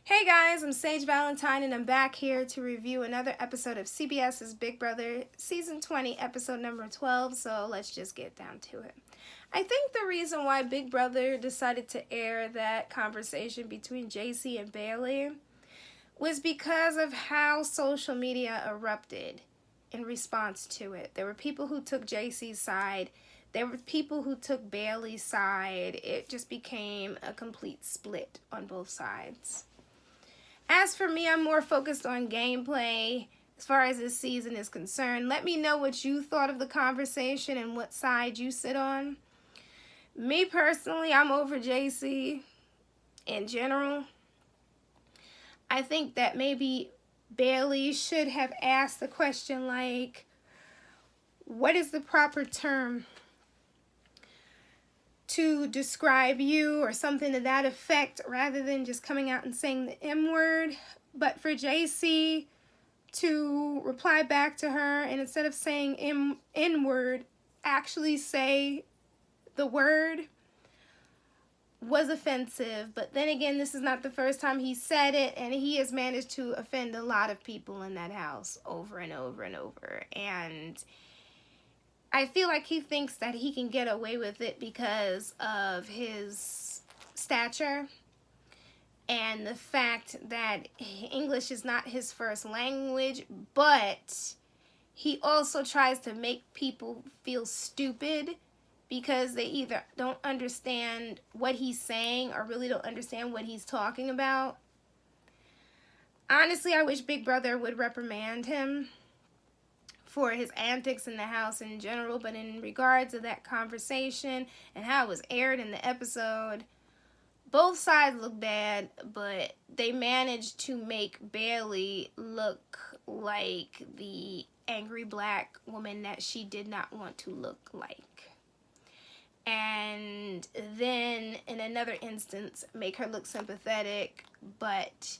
Hey guys, I'm Sage Valentine and I'm back here to review another episode of CBS's Big Brother Season 20, episode number 12, so let's just get down to it. I think the reason why Big Brother decided to air that conversation between JC and Bailey was because of how social media erupted in response to it. There were people who took JC's side. There were people who took Bailey's side. It just became a complete split on both sides. As for me, I'm more focused on gameplay as far as this season is concerned. Let me know what you thought of the conversation and what side you sit on. Me personally, I'm over JC in general. I think that maybe Bailey should have asked the question like, what is the proper term to describe you, or something to that effect, rather than just coming out and saying the M word. But for JC to reply back to her, and instead of saying N word, actually say the word, was offensive. But then again, this is not the first time he said it, and he has managed to offend a lot of people in that house over and over and over. And I feel like he thinks that he can get away with it because of his stature and the fact that English is not his first language, but he also tries to make people feel stupid because they either don't understand what he's saying or really don't understand what he's talking about. Honestly, I wish Big Brother would reprimand him for his antics in the house in general, but in regards to that conversation and how it was aired in the episode, both sides look bad, but they managed to make Bailey look like the angry black woman that she did not want to look like. And then in another instance, make her look sympathetic, but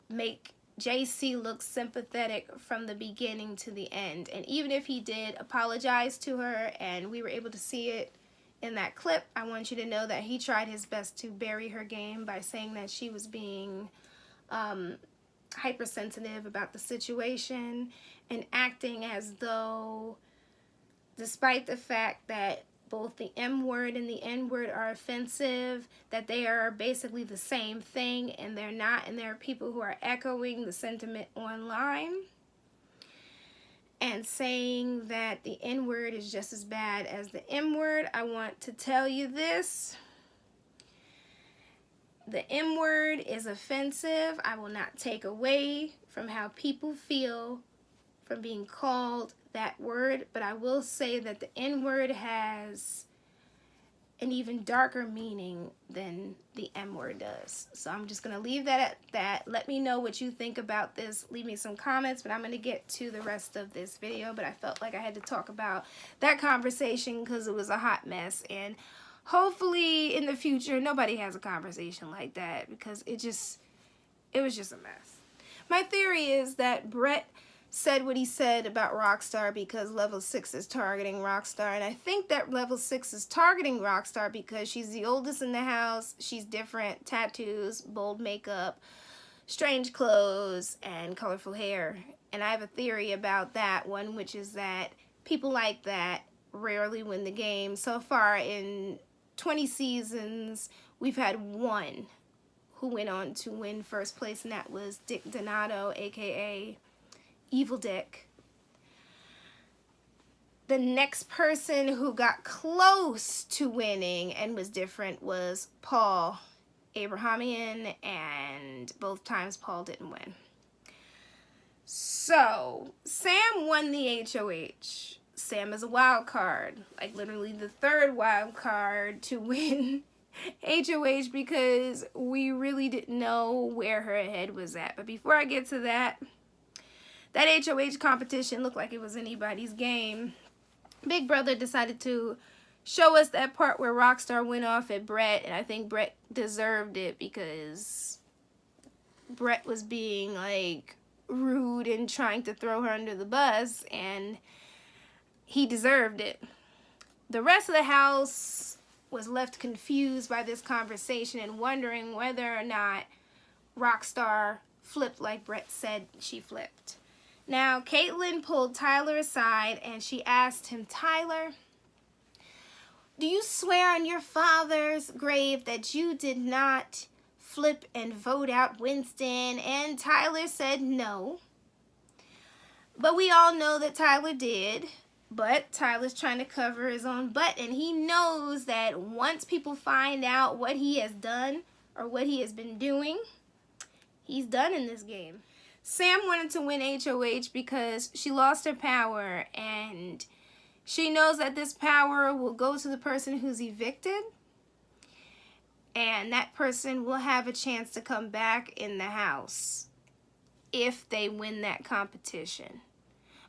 make JC looks sympathetic from the beginning to the end. And even if he did apologize to her and we were able to see it in that clip, I want you to know that he tried his best to bury her game by saying that she was being hypersensitive about the situation and acting as though, despite the fact that both the M word and the N word are offensive, that they are basically the same thing, and they're not. And there are people who are echoing the sentiment online and saying that the N word is just as bad as the M word. I want to tell you this. The M word is offensive. I will not take away from how people feel from being called that word, but I will say that the N word has an even darker meaning than the M word does. So I'm just going to leave that at that. Let me know what you think about this. Leave me some comments, but I'm going to get to the rest of this video. But I felt like I had to talk about that conversation because it was a hot mess, and hopefully in the future nobody has a conversation like that, because it was just a mess. My theory is that Brett said what he said about Rockstar because Level 6 is targeting Rockstar, and I think that Level 6 is targeting Rockstar because she's the oldest in the house, she's different, tattoos, bold makeup, strange clothes, and colorful hair. And I have a theory about that one, which is that people like that rarely win the game. So far in 20 seasons, we've had one who went on to win first place, and that was Dick Donato, aka Evil Dick. The next person who got close to winning and was different was Paul Abrahamian, and both times Paul didn't win. So Sam won the HOH. Sam is a wild card, like literally the third wild card to win HOH, because we really didn't know where her head was at. But before I get to that HOH competition looked like it was anybody's game. Big Brother decided to show us that part where Rockstar went off at Brett, and I think Brett deserved it because Brett was being like rude and trying to throw her under the bus, and he deserved it. The rest of the house was left confused by this conversation and wondering whether or not Rockstar flipped like Brett said she flipped. Now, Kaitlyn pulled Tyler aside and she asked him, Tyler, do you swear on your father's grave that you did not flip and vote out Winston? And Tyler said no. But we all know that Tyler did. But Tyler's trying to cover his own butt, and he knows that once people find out what he has done or what he has been doing, he's done in this game. Sam wanted to win HOH because she lost her power, and she knows that this power will go to the person who's evicted, and that person will have a chance to come back in the house if they win that competition.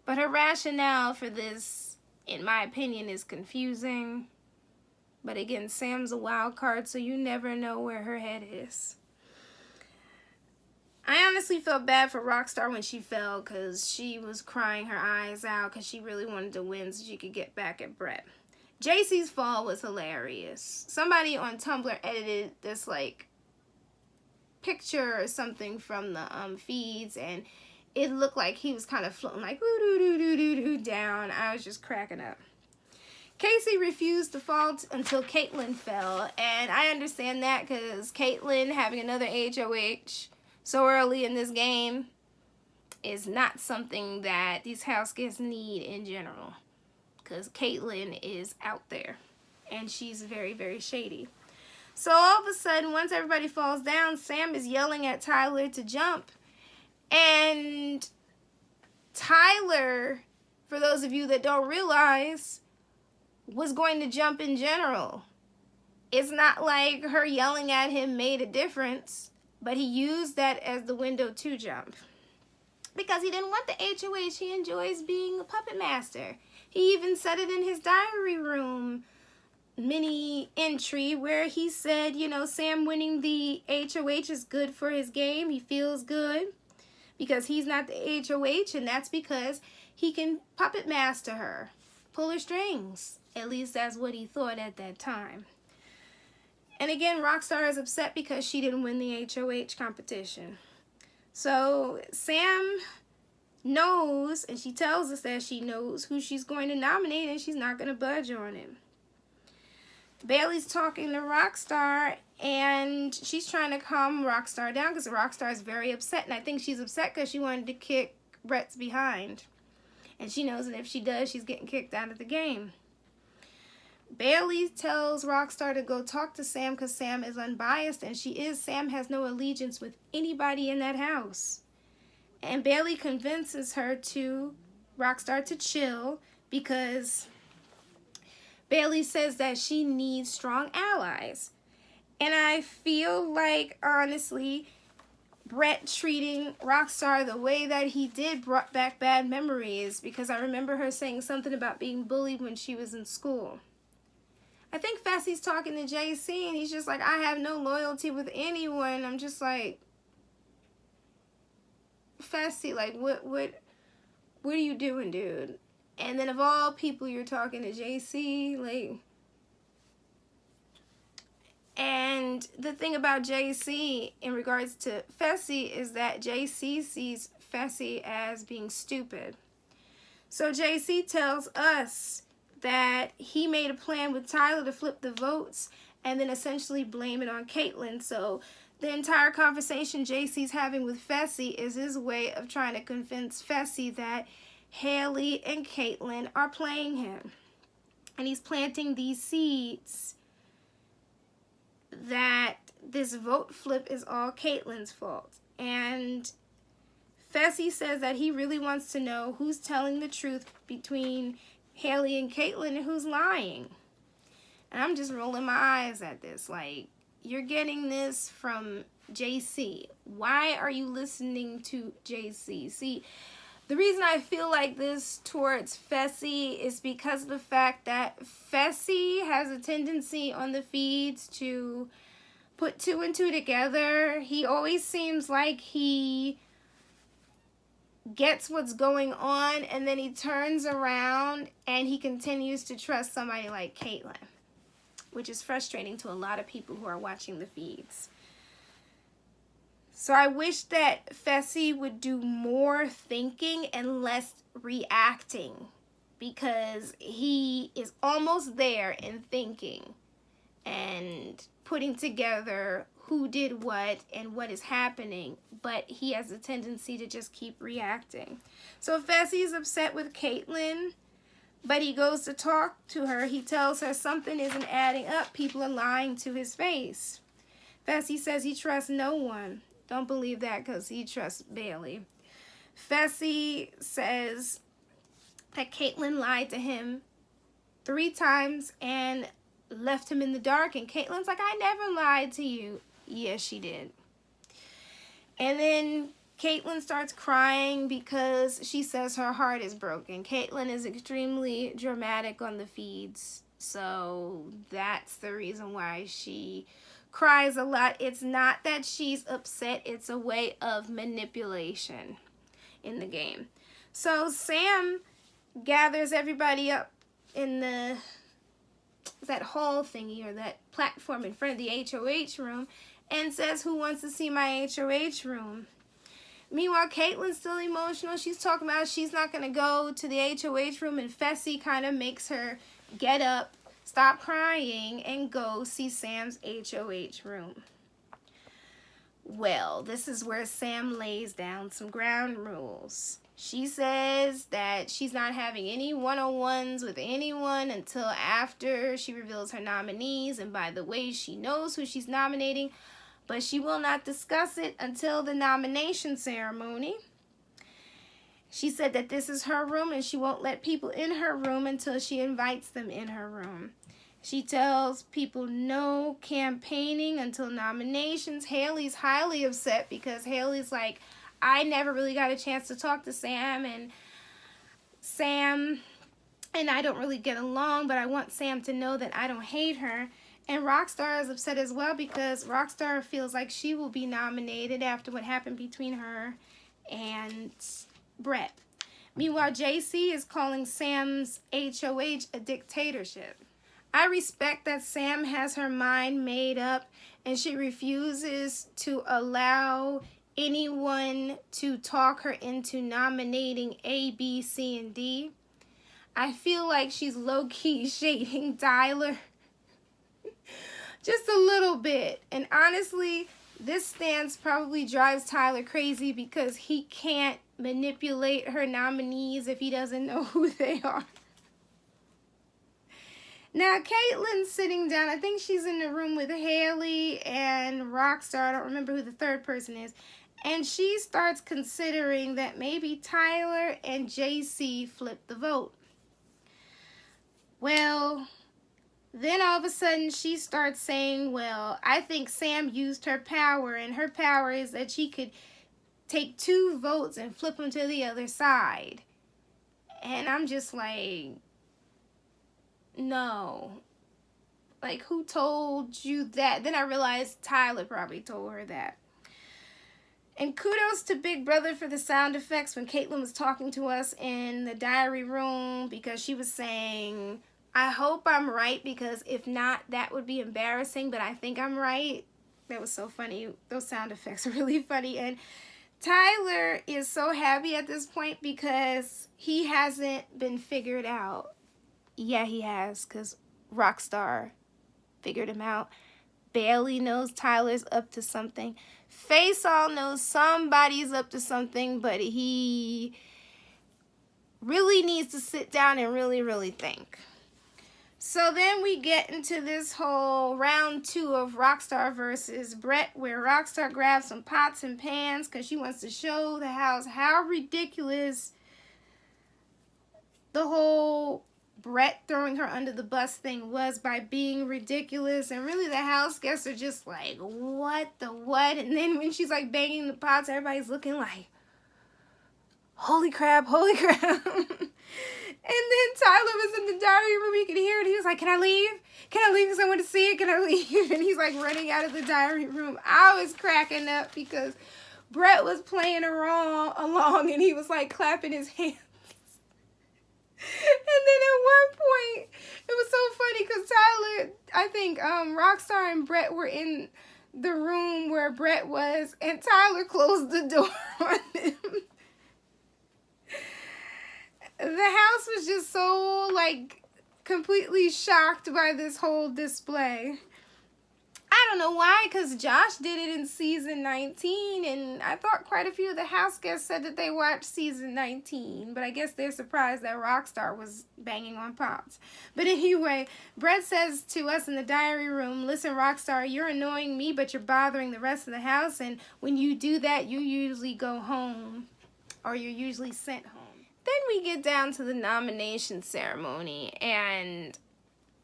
But her rationale for this, in my opinion, is confusing. But again, Sam's a wild card, so you never know where her head is. I honestly felt bad for Rockstar when she fell because she was crying her eyes out because she really wanted to win so she could get back at Brett. JC's fall was hilarious. Somebody on Tumblr edited this like picture or something from the feeds, and it looked like he was kind of floating like woo-doo-doo-doo-doo-doo down. I was just cracking up. Casey refused to fall until Kaitlyn fell, and I understand that because Kaitlyn having another HOH so early in this game is not something that these house guests need in general, because Kaitlyn is out there and she's very, very shady. So all of a sudden, once everybody falls down, Sam is yelling at Tyler to jump. And Tyler, for those of you that don't realize, was going to jump in general. It's not like her yelling at him made a difference, but he used that as the window to jump. Because he didn't want the HOH. He enjoys being a puppet master. He even said it in his diary room mini entry where he said, you know, Sam winning the HOH is good for his game. He feels good because he's not the HOH, and that's because he can puppet master her, pull her strings. At least that's what he thought at that time. And again, Rockstar is upset because she didn't win the HOH competition. So Sam knows, and she tells us that she knows who she's going to nominate, and she's not going to budge on him. Bailey's talking to Rockstar, and she's trying to calm Rockstar down because Rockstar is very upset. And I think she's upset because she wanted to kick Brett's behind. And she knows that if she does, she's getting kicked out of the game. Bailey tells Rockstar to go talk to Sam because Sam is unbiased, and she is. Sam has no allegiance with anybody in that house. And Bailey convinces Rockstar to chill because Bailey says that she needs strong allies. And I feel like, honestly, Brett treating Rockstar the way that he did brought back bad memories, because I remember her saying something about being bullied when she was in school. I think Fessy's talking to JC, and he's just like, I have no loyalty with anyone. I'm just like, Fessy, like, what are you doing, dude? And then of all people, you're talking to JC, like. And the thing about JC in regards to Fessy is that JC sees Fessy as being stupid. So JC tells us that he made a plan with Tyler to flip the votes and then essentially blame it on Kaitlyn. So the entire conversation JC's having with Fessy is his way of trying to convince Fessy that Hayleigh and Kaitlyn are playing him. And he's planting these seeds that this vote flip is all Kaitlyn's fault. And Fessy says that he really wants to know who's telling the truth between Hayleigh and Kaitlyn and who's lying. And I'm just rolling my eyes at this. Like, you're getting this from JC. Why are you listening to JC? See, the reason I feel like this towards Fessy is because of the fact that Fessy has a tendency on the feeds to put two and two together. He always seems like he gets what's going on, and then he turns around and he continues to trust somebody like Kaitlyn, which is frustrating to a lot of people who are watching the feeds. So I wish that Fessy would do more thinking and less reacting, because he is almost there in thinking and putting together who did what and what is happening, but he has a tendency to just keep reacting. So Fessy is upset with Kaitlyn, but he goes to talk to her. He tells her something isn't adding up. People are lying to his face. Fessy says he trusts no one. Don't believe that, because he trusts Bailey. Fessy says that Kaitlyn lied to him 3 times and left him in the dark. And Kaitlyn's like, I never lied to you. Yes, she did. And then Kaitlyn starts crying because she says her heart is broken. Kaitlyn is extremely dramatic on the feeds, so that's the reason why she cries a lot. It's not that she's upset, it's a way of manipulation in the game. So Sam gathers everybody up in that hall thingy, or that platform in front of the HOH room, and says, who wants to see my HOH room? Meanwhile, Kaitlyn's still emotional. She's talking about she's not going to go to the HOH room, and Fessy kind of makes her get up, stop crying, and go see Sam's HOH room. Well, this is where Sam lays down some ground rules. She says that she's not having any one-on-ones with anyone until after she reveals her nominees. And by the way, she knows who she's nominating, but she will not discuss it until the nomination ceremony. She said that this is her room and she won't let people in her room until she invites them in her room. She tells people no campaigning until nominations. Hayleigh's highly upset because Hayleigh's like, I never really got a chance to talk to Sam and I don't really get along, but I want Sam to know that I don't hate her. And Rockstar is upset as well because Rockstar feels like she will be nominated after what happened between her and Brett. Meanwhile, JC is calling Sam's HOH a dictatorship. I respect that Sam has her mind made up and she refuses to allow anyone to talk her into nominating A, B, C, and D. I feel like she's low-key shading Tyler just a little bit. And honestly, this stance probably drives Tyler crazy because he can't manipulate her nominees if he doesn't know who they are. Now, Kaitlyn's sitting down. I think she's in the room with Hayleigh and Rockstar. I don't remember who the third person is. And she starts considering that maybe Tyler and JC flipped the vote. Well, then all of a sudden she starts saying, well, I think Sam used her power, and her power is that she could take 2 votes and flip them to the other side. And I'm just like, no. Like, who told you that? Then I realized Tyler probably told her that. And kudos to Big Brother for the sound effects when Kaitlyn was talking to us in the diary room, because she was saying, I hope I'm right, because if not, that would be embarrassing, but I think I'm right. That was so funny. Those sound effects are really funny. And Tyler is so happy at this point because he hasn't been figured out. Yeah, he has, because Rockstar figured him out. Bailey knows Tyler's up to something. Face all knows somebody's up to something, but he really needs to sit down and really think. So then we get into this whole round 2 of Rockstar versus Brett, where Rockstar grabs some pots and pans because she wants to show the house how ridiculous the whole Brett throwing her under the bus thing was by being ridiculous. And really the house guests are just like, what the what? And then when she's like banging the pots, everybody's looking like, holy crap, holy crap. And then Tyler was in the diary room. He could hear it. He was like, can I leave? Can I leave because I want to see it? Can I leave? And he's like running out of the diary room. I was cracking up because Brett was playing along and he was like clapping his hands. And then at one point, it was so funny because Tyler, I think Rockstar and Brett were in the room where Brett was, and Tyler closed the door on him. The house was just so, like, completely shocked by this whole display. I don't know why, because Josh did it in season 19, and I thought quite a few of the house guests said that they watched season 19, but I guess they're surprised that Rockstar was banging on pots. But anyway, Brett says to us in the diary room, listen, Rockstar, you're annoying me, but you're bothering the rest of the house, and when you do that, you usually go home, or you're usually sent home. Then we get down to the nomination ceremony, and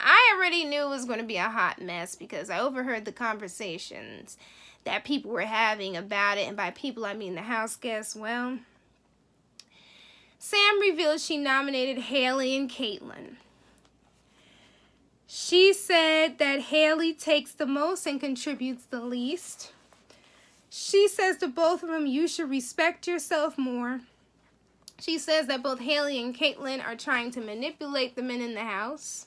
I already knew it was going to be a hot mess because I overheard the conversations that people were having about it, and by people I mean the house guests. Well, Sam revealed she nominated Hayleigh and Kaitlyn. She said that Hayleigh takes the most and contributes the least. She says to both of them, you should respect yourself more. She says that both Hayleigh and Kaitlyn are trying to manipulate the men in the house.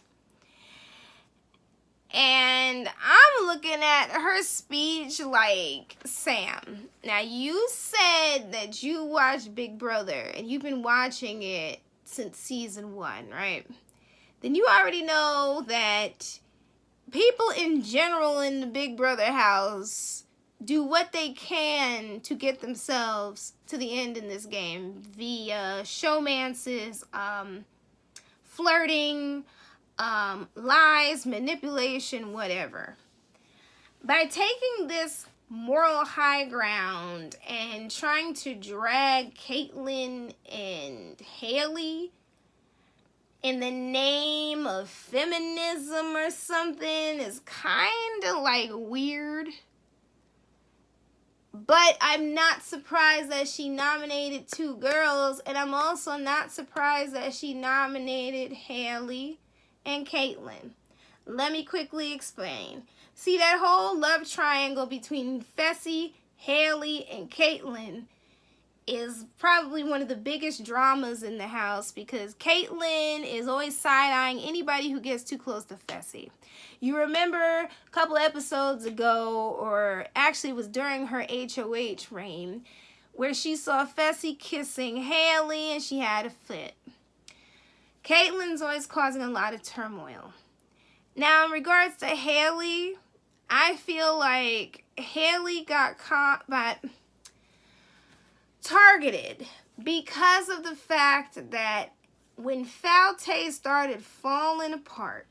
And I'm looking at her speech like, Sam, now you said that you watched Big Brother and you've been watching it since season 1, right? Then you already know that people in general in the Big Brother house do what they can to get themselves to the end in this game via showmances, flirting, lies, manipulation, whatever. By taking this moral high ground and trying to drag Kaitlyn and Hayleigh in the name of feminism or something is kind of like weird. But I'm not surprised that she nominated 2 girls, and I'm also not surprised that she nominated Hayleigh and Kaitlyn. Let me quickly explain. See, that whole love triangle between Fessy, Hayleigh, and Kaitlyn is probably one of the biggest dramas in the house because Kaitlyn is always side-eyeing anybody who gets too close to Fessy. You remember a couple episodes ago, or actually it was during her HOH reign, where she saw Fessy kissing Hayleigh and she had a fit. Kaitlyn's always causing a lot of turmoil. Now, in regards to Hayleigh, I feel like Hayleigh got caught by targeted because of the fact that when Falte started falling apart,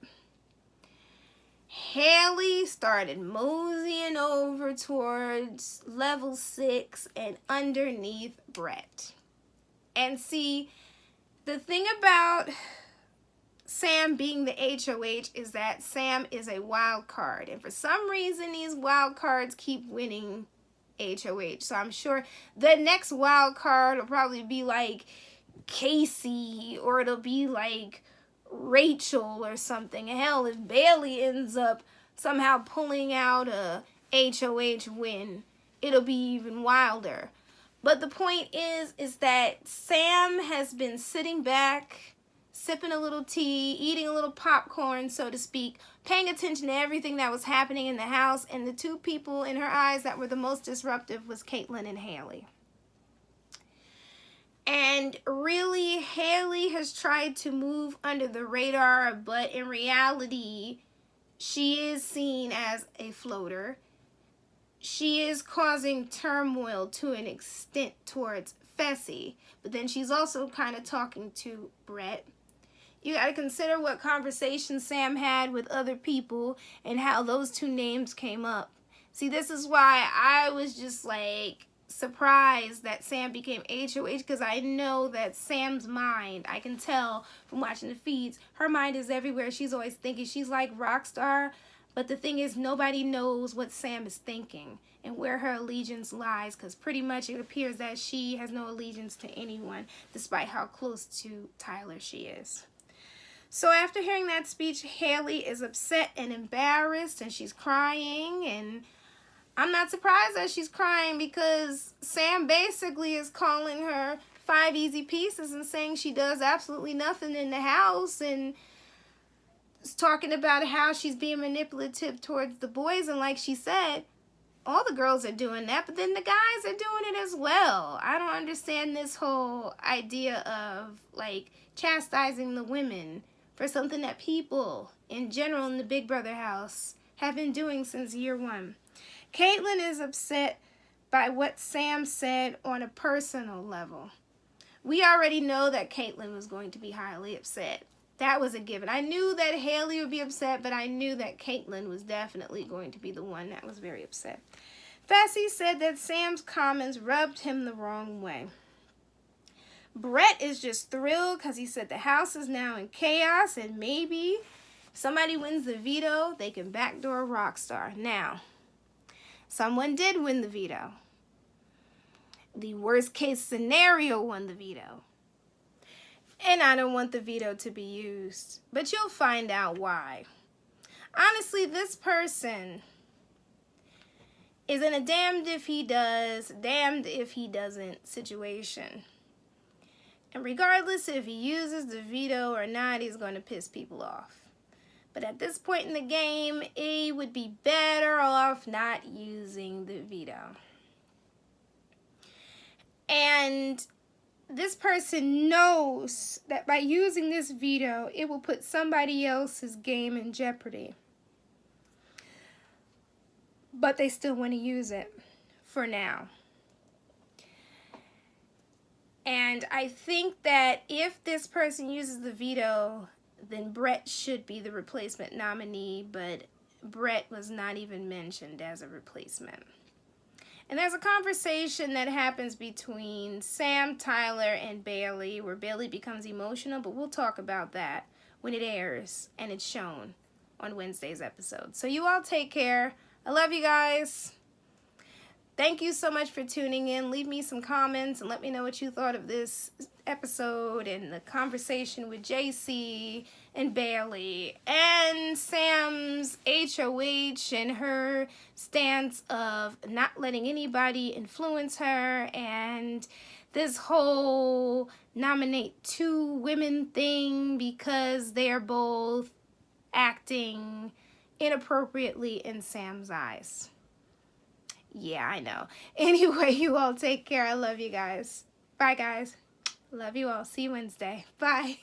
Hayleigh started moseying over towards level 6 and underneath Brett. And see, the thing about Sam being the HOH is that Sam is a wild card. And for some reason, these wild cards keep winning HOH. So I'm sure the next wild card will probably be like Casey, or it'll be like Rachel or something. Hell, if Bailey ends up somehow pulling out a HOH win, it'll be even wilder. But the point is that Sam has been sitting back, sipping a little tea, eating a little popcorn, so to speak, paying attention to everything that was happening in the house, and the 2 people in her eyes that were the most disruptive was Kaitlyn and Hayleigh. And really, Hayleigh has tried to move under the radar, but in reality, she is seen as a floater. She is causing turmoil to an extent towards Fessy, but then she's also kind of talking to Brett. You got to consider what conversations Sam had with other people and how those 2 names came up. See, this is why I was just like surprised that Sam became HOH, because I know that Sam's mind, I can tell from watching the feeds, her mind is everywhere. She's always thinking. She's like Rockstar, but the thing is, nobody knows what Sam is thinking and where her allegiance lies, because pretty much it appears that she has no allegiance to anyone, despite how close to Tyler she is. So after hearing that speech, Hayleigh is upset and embarrassed, and she's crying, and I'm not surprised that she's crying because Sam basically is calling her 5 easy pieces and saying she does absolutely nothing in the house, and is talking about how she's being manipulative towards the boys. And like she said, all the girls are doing that, but then the guys are doing it as well. I don't understand this whole idea of like chastising the women for something that people in general in the Big Brother house have been doing since year one. Kaitlyn is upset by what Sam said on a personal level. We already know that Kaitlyn was going to be highly upset. That was a given. I knew that Hayleigh would be upset, but I knew that Kaitlyn was definitely going to be the one that was very upset. Fessy said that Sam's comments rubbed him the wrong way. Brett is just thrilled because he said the house is now in chaos and maybe if somebody wins the veto, they can backdoor Rockstar. Now, someone did win the veto. The worst case scenario won the veto. And I don't want the veto to be used. But you'll find out why. Honestly, this person is in a damned if he does, damned if he doesn't situation. And regardless if he uses the veto or not, he's going to piss people off. But at this point in the game, he would be better off not using the veto. And this person knows that by using this veto, it will put somebody else's game in jeopardy. But they still want to use it for now. And I think that if this person uses the veto, then Brett should be the replacement nominee, but Brett was not even mentioned as a replacement. And there's a conversation that happens between Sam, Tyler, and Bailey where Bailey becomes emotional, but we'll talk about that when it airs and it's shown on Wednesday's episode. So you all take care. I love you guys. Thank you so much for tuning in. Leave me some comments and let me know what you thought of this episode and the conversation with JC and Bailey and Sam's HOH and her stance of not letting anybody influence her and this whole nominate 2 women thing because they are both acting inappropriately in Sam's eyes. Yeah, I know. Anyway, you all take care. I love you guys. Bye, guys. Love you all. See you Wednesday. Bye.